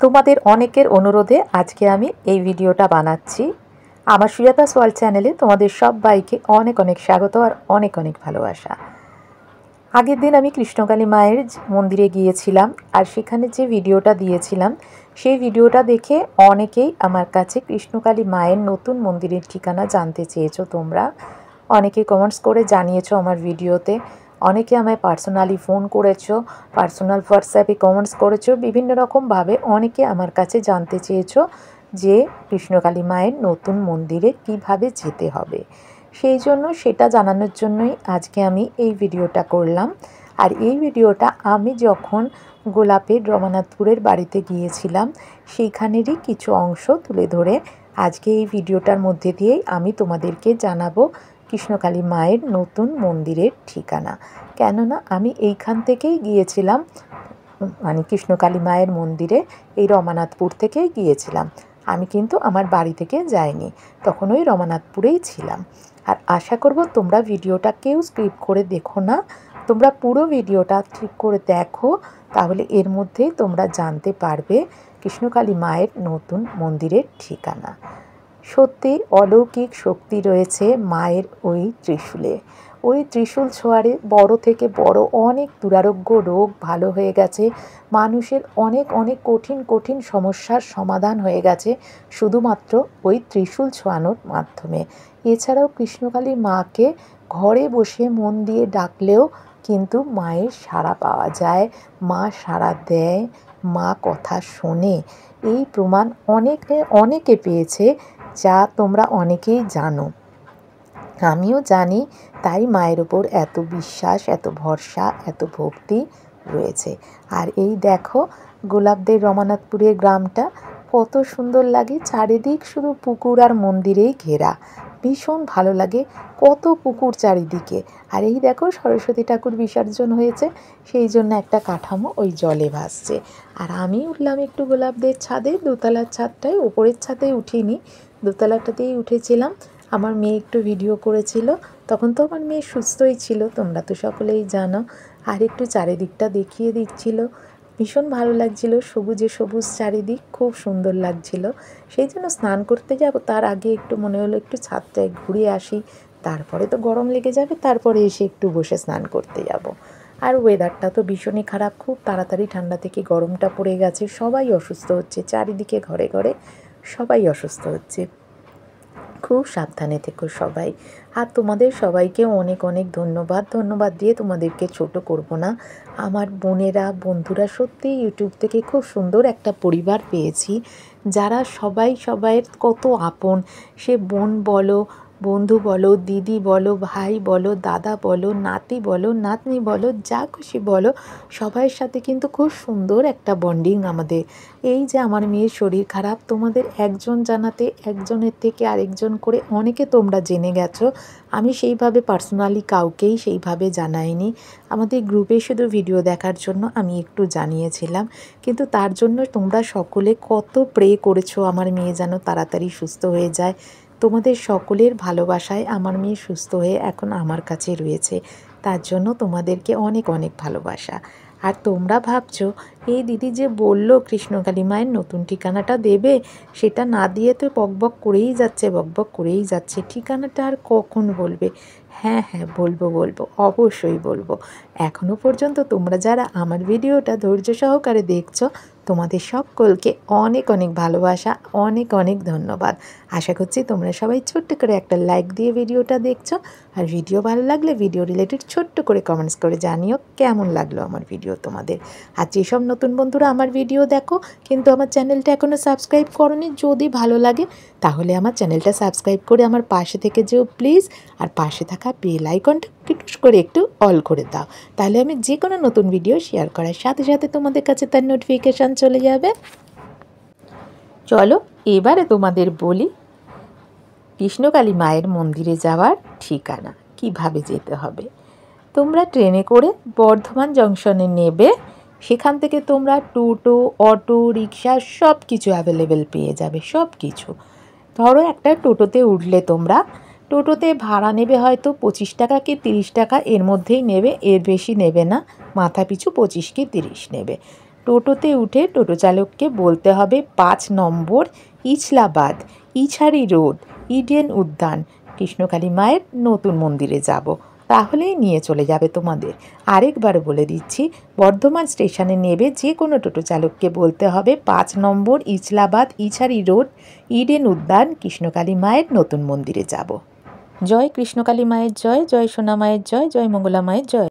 তোমাদের অনেকের অনুরোধে আজকে আমি এই ভিডিওটা বানাচ্ছি। আমার সুজাতা ওয়ার্ল্ড চ্যানেলে তোমাদের সবাইকে অনেক অনেক স্বাগত আর অনেক অনেক ভালোবাসা। আগের দিন আমি কৃষ্ণকালী মায়ের মন্দিরে গিয়েছিলাম, আর সেখানে যে ভিডিওটা দিয়েছিলাম সেই ভিডিওটা দেখে অনেকেই আমার কাছে কৃষ্ণকালী মায়ের নতুন মন্দিরের ঠিকানা জানতে চেয়েছো। তোমরা অনেকে কমেন্টস করে জানিয়েছো আমার ভিডিওতে, অনেকে আমায় পার্সোনালি ফোন করেছো, পার্সোনাল হোয়াটসঅ্যাপে কমেন্টস করেছো, বিভিন্ন রকমভাবে অনেকে আমার কাছে জানতে চেয়েছো যে কৃষ্ণকালী মায়ের নতুন মন্দিরে কিভাবে যেতে হবে। সেই জন্য সেটা জানানোর জন্যই আজকে আমি এই ভিডিওটা করলাম। আর এই ভিডিওটা আমি যখন গোলাপের রমানাথপুরের বাড়িতে গিয়েছিলাম সেইখানেরই কিছু অংশ তুলে ধরে আজকে এই ভিডিওটার মধ্যে দিয়েই আমি তোমাদেরকে জানাবো কৃষ্ণকালী মায়ের নতুন মন্দিরের ঠিকানা। কেননা আমি এইখান থেকেই গিয়েছিলাম, মানে কৃষ্ণকালী মায়ের মন্দিরে এই রমানাথপুর থেকেই গিয়েছিলাম। আমি কিন্তু আমার বাড়ি থেকে যাইনি, তখন ওই রমানাথপুরেই ছিলাম। আর আশা করব তোমরা ভিডিওটা কেউ স্কিপ করে দেখো না, তোমরা পুরো ভিডিওটা ঠিক করে দেখো, তাহলে এর মধ্যেই তোমরা জানতে পারবে কৃষ্ণকালী মায়ের নতুন মন্দিরের ঠিকানা। সত্যি অলৌকিক শক্তি রয়েছে মায়ের ওই ত্রিশূলে। ওই ত্রিশূল ছোঁয়ারে বড় থেকে বড় অনেক দুরারোগ্য রোগ ভালো হয়ে গেছে, মানুষের অনেক অনেক কঠিন কঠিন সমস্যার সমাধান হয়ে গেছে শুধুমাত্র ওই ত্রিশূল ছোঁয়ানোর মাধ্যমে। এছাড়াও কৃষ্ণকালী মাকে ঘরে বসে মন দিয়ে ডাকলেও কিন্তু মায়ের সাড়া পাওয়া যায়, মা সাড়া দেয়, মা কথা শোনে। এই প্রমাণ অনেকে পেয়েছে, যা তোমরা অনেকেই জানো, আমিও জানি। তাই মায়ের ওপর এত বিশ্বাস, এত ভরসা, এত ভক্তি রয়েছে। আর এই দেখো গোলাপদের রমানাথপুরের গ্রামটা কত সুন্দর লাগে, চারিদিক শুধু পুকুর আর মন্দিরেই ঘেরা, ভীষণ ভালো লাগে, কত পুকুর চারিদিকে। আর এই দেখো সরস্বতী ঠাকুর বিসর্জন হয়েছে, সেই জন্য একটা কাঠামো ওই জলে ভাসছে। আর আমি উঠলাম একটু গোলাপদের ছাদে, দোতলার ছাদটায়, ওপরের ছাদে উঠিনি, দোতলাটাতেই উঠেছিলাম। আমার মেয়ে একটু ভিডিও করেছিল, তখন তো আমার মেয়ে সুস্থই ছিল, তোমরা তো সকলেই জানো। আর একটু চারিদিকটা দেখিয়ে দিচ্ছিল, ভীষণ ভালো লাগছিল, সবুজে সবুজ চারিদিক, খুব সুন্দর লাগছিল। সেই জন্য স্নান করতে যাব তার আগে একটু মনে হলো একটু ছাদটায় ঘুরে আসি, তারপরে তো গরম লেগে যাবে, তারপরে এসে একটু বসে স্নান করতে যাব। আর ওয়েদারটা তো ভীষণই খারাপ, খুব তাড়াতাড়ি ঠান্ডা থেকে গরমটা পড়ে গেছে, সবাই অসুস্থ হচ্ছে, চারিদিকে ঘরে ঘরে সবাই অসুস্থ হচ্ছে। খুব সাবধানে থেকো সবাই। আর তোমাদের সবাইকে অনেক অনেক ধন্যবাদ দিয়ে তোমাদেরকে ছোট করব না। আমার বোনেরা, বন্ধুরা, সত্যি ইউটিউব থেকে খুব সুন্দর একটা পরিবার পেয়েছি, যারা সবাই সবাইয়ের কত আপন। সে বোন বলো, বন্ধু বলো, দিদি বলো, ভাই বলো, দাদা বলো, নাতি বলো, নাতনি বলো, যা খুশি বলো, সবাইয়ের সাথে কিন্তু খুব সুন্দর একটা বন্ডিং আমাদের। এই যে আমার মেয়ের শরীর খারাপ, তোমাদের একজন জানাতে একজনের থেকে আরেকজন করে অনেকে তোমরা জেনে গেছো, আমি সেইভাবে পার্সোনালি কাউকেই সেইভাবে জানাইনি। আমাদের গ্রুপে শুধু ভিডিও দেখার জন্য আমি একটু জানিয়েছিলাম, কিন্তু তার জন্য তোমরা সকলে কত প্রে করেছো আমার মেয়ে যেন তাড়াতাড়ি সুস্থ হয়ে যায়। তোমাদের সকলের ভালোবাসায় আমার মেয়ে সুস্থ হয়ে এখন আমার কাছে রয়েছে, তার জন্য তোমাদেরকে অনেক অনেক ভালোবাসা। আর তোমরা ভাবছো এই দিদি যে বললো কৃষ্ণকালী মায়ের নতুন ঠিকানাটা দেবে, সেটা না দিয়ে তো বকবক করেই যাচ্ছে, ঠিকানাটা আর কখন বলবে? হ্যাঁ হ্যাঁ বলবো, অবশ্যই বলবো। এখনও পর্যন্ত তোমরা যারা আমার ভিডিওটা ধৈর্য সহকারে দেখছো, তোমাদের সকলকে অনেক অনেক ভালোবাসা, অনেক অনেক ধন্যবাদ। আশা করছি তোমরা সবাই ছোট্ট করে একটা লাইক দিয়ে ভিডিওটা দেখছো, আর ভিডিও ভালো লাগলে ভিডিও রিলেটেড ছোট্ট করে কমেন্টস করে জানিও কেমন লাগলো আমার ভিডিও তোমাদের। আর যেসব নতুন বন্ধুরা আমার ভিডিও দেখো কিন্তু আমার চ্যানেলটা এখনও সাবস্ক্রাইব করোনি, যদি ভালো লাগে তাহলে আমার চ্যানেলটা সাবস্ক্রাইব করে আমার পাশে থেকে যেও প্লিজ। আর পাশে থাকা বেল আইকনটা টিপুস করে একটু অল করে দাও, তাহলে আমি যে কোনো নতুন ভিডিও শেয়ার করার সাথে সাথে তোমাদের কাছে তার নোটিফিকেশান চলে যাবে। চলো এবারে তোমাদের বলি কৃষ্ণকালী মায়ের মন্দিরে যাওয়ার ঠিকানা, কিভাবে যেতে হবে। তোমরা ট্রেনে করে বর্ধমান জংশনে নেবে, সেখান থেকে তোমরা টোটো, অটো, রিক্সা সব কিছু অ্যাভেলেবেল পেয়ে যাবে, সব কিছু। ধরো একটা টোটোতে উঠলে তোমরা, টোটোতে ভাড়া নেবে হয়তো 25 টাকা কি 30 টাকা, এর মধ্যেই নেবে, এর বেশি নেবে না, মাথা পিছু 25 কি 30 নেবে। টোটোতে উঠে টোটো চালককে বলতে হবে 5 নম্বর ইছলাবাদ, ইছারি রোড, ইডেন উদ্যান, কৃষ্ণকালী মায়ের নতুন মন্দিরে যাব। তাহলেই নিয়ে চলে যাবে তোমাদের। আরেকবার বলে দিচ্ছি, বর্ধমান স্টেশনে নেবে যে কোনো টোটো চালককে বলতে হবে 5 নম্বর ইছলাবাদ, ইছারি রোড, ইডেন উদ্যান, কৃষ্ণকালী মায়ের নতুন মন্দিরে যাব। জয় কৃষ্ণকালী মায়ের জয়, জয় সোনা মায়ের জয়, জয় মঙ্গলা মায়ের জয়।